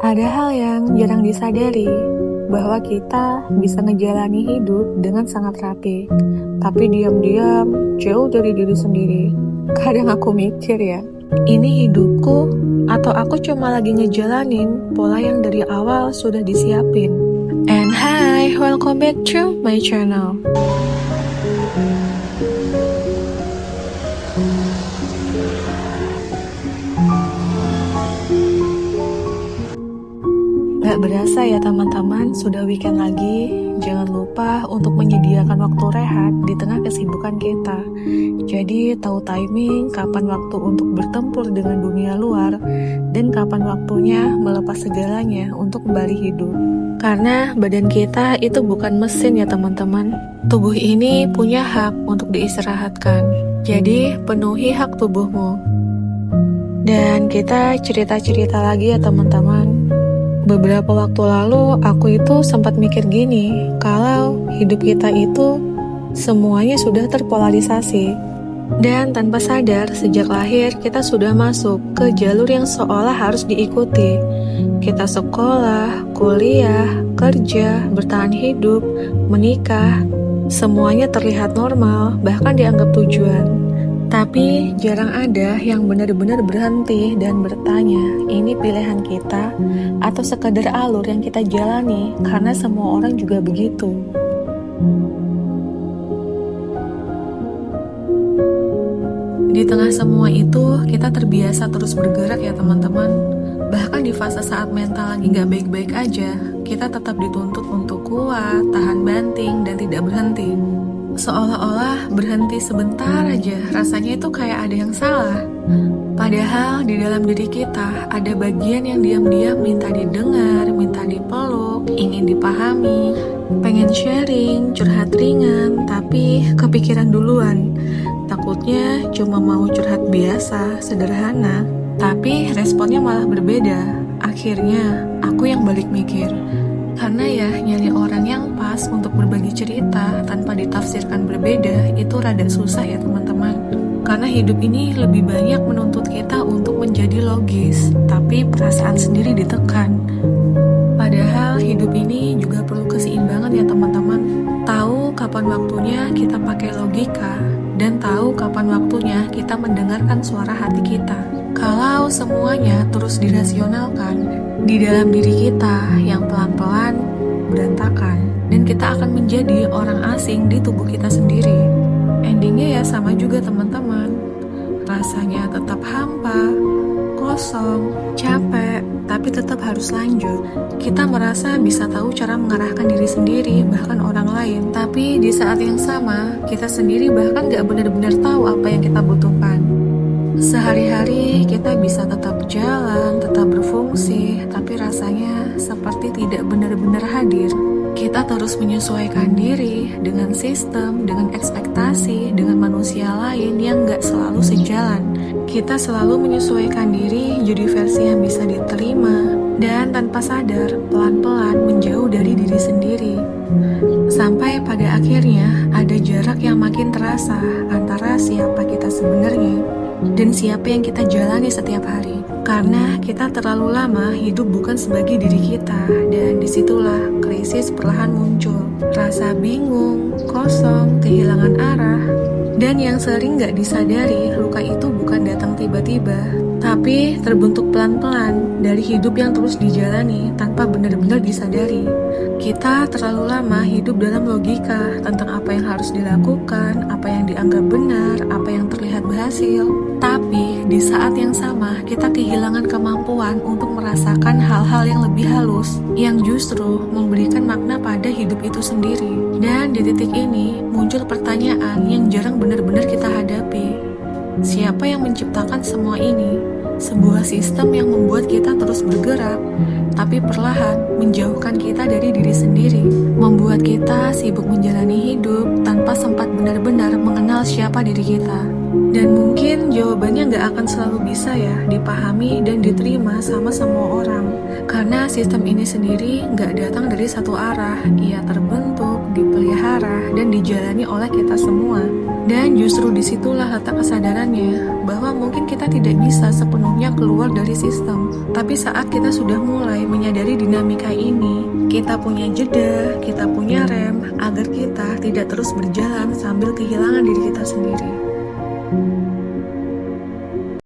Ada hal yang jarang disadari, bahwa kita bisa ngejalani hidup dengan sangat rapi, tapi diam-diam jauh dari diri sendiri. Kadang aku mikir ya, ini hidupku atau aku cuma lagi ngejalanin pola yang dari awal sudah disiapin. And hi, welcome back to my channel. Gak berasa ya teman-teman, sudah weekend lagi. Jangan lupa untuk menyediakan waktu rehat di tengah kesibukan kita. Jadi tahu timing kapan waktu untuk bertempur dengan dunia luar dan kapan waktunya melepas segalanya untuk kembali hidup. Karena badan kita itu bukan mesin ya teman-teman. Tubuh ini punya hak untuk diistirahatkan. Jadi penuhi hak tubuhmu. Dan kita cerita-cerita lagi ya teman-teman. Beberapa waktu lalu aku itu sempat mikir gini, kalau hidup kita itu semuanya sudah terpolarisasi. Dan tanpa sadar sejak lahir kita sudah masuk ke jalur yang seolah harus diikuti. Kita sekolah, kuliah, kerja, bertahan hidup, menikah, semuanya terlihat normal, bahkan dianggap tujuan. Tapi jarang ada yang benar-benar berhenti dan bertanya, ini pilihan kita atau sekadar alur yang kita jalani karena semua orang juga begitu. Di tengah semua itu, kita terbiasa terus bergerak ya teman-teman. Bahkan di fase saat mental lagi gak baik-baik aja, kita tetap dituntut untuk kuat, tahan banting, dan tidak berhenti. Seolah-olah berhenti sebentar aja, rasanya itu kayak ada yang salah. Padahal di dalam diri kita ada bagian yang diam-diam minta didengar, minta dipeluk, ingin dipahami, pengen sharing, curhat ringan, tapi kepikiran duluan. Takutnya cuma mau curhat biasa, sederhana, tapi responnya malah berbeda. Akhirnya aku yang balik mikir, karena ya nyari orang yang pas untuk berbagi cerita tanpa ditafsirkan berbeda itu rada susah ya teman-teman. Karena hidup ini lebih banyak menuntut kita untuk menjadi logis, tapi perasaan sendiri ditekan. Padahal hidup ini juga perlu keseimbangan ya teman-teman. Tahu kapan waktunya kita pakai logika, dan tahu kapan waktunya kita mendengarkan suara hati kita. Kalau semuanya terus dirasionalkan di dalam diri kita yang pelan-pelan berantakan, dan kita akan menjadi orang asing di tubuh kita sendiri. Endingnya ya sama juga teman-teman. Rasanya tetap hampa, kosong, capek, tapi tetap harus lanjut. Kita merasa bisa tahu cara mengarahkan diri sendiri, bahkan orang lain. Tapi di saat yang sama, kita sendiri bahkan gak benar-benar tahu apa yang kita butuhkan. Sehari-hari kita bisa tetap jalan, tetap berfungsi, tapi rasanya seperti tidak benar-benar hadir. Kita terus menyesuaikan diri dengan sistem, dengan ekspektasi, dengan manusia lain yang gak selalu sejalan. Kita selalu menyesuaikan diri jadi versi yang bisa diterima, dan tanpa sadar pelan-pelan menjauh dari diri sendiri. Sampai pada akhirnya ada jarak yang makin terasa antara siapa kita sebenarnya dan siapa yang kita jalani setiap hari. Karena kita terlalu lama hidup bukan sebagai diri kita, dan disitulah krisis perlahan muncul. Rasa bingung, kosong, kehilangan arah, dan yang sering gak disadari, luka itu bukan datang tiba-tiba, tapi terbentuk pelan-pelan dari hidup yang terus dijalani tanpa benar-benar disadari. Kita terlalu lama hidup dalam logika tentang apa yang harus dilakukan, apa yang dianggap benar, apa yang terlihat berhasil. Tapi di saat yang sama kita kehilangan kemampuan untuk merasakan hal-hal yang lebih halus, yang justru memberikan makna pada hidup itu sendiri. Dan di titik ini muncul pertanyaan yang jarang benar-benar kita hadapi. Siapa yang menciptakan semua ini? Sebuah sistem yang membuat kita terus bergerak, tapi perlahan menjauhkan kita dari diri sendiri, membuat kita sibuk menjalani hidup tanpa sempat benar-benar mengenal siapa diri kita. Dan mungkin jawabannya gak akan selalu bisa ya dipahami dan diterima sama semua orang, karena sistem ini sendiri gak datang dari satu arah. Ia terbentuk dipelihara, dan dijalani oleh kita semua. Dan justru disitulah letak kesadarannya bahwa mungkin kita tidak bisa sepenuhnya keluar dari sistem. Tapi saat kita sudah mulai menyadari dinamika ini, kita punya jeda, kita punya rem, agar kita tidak terus berjalan sambil kehilangan diri kita sendiri.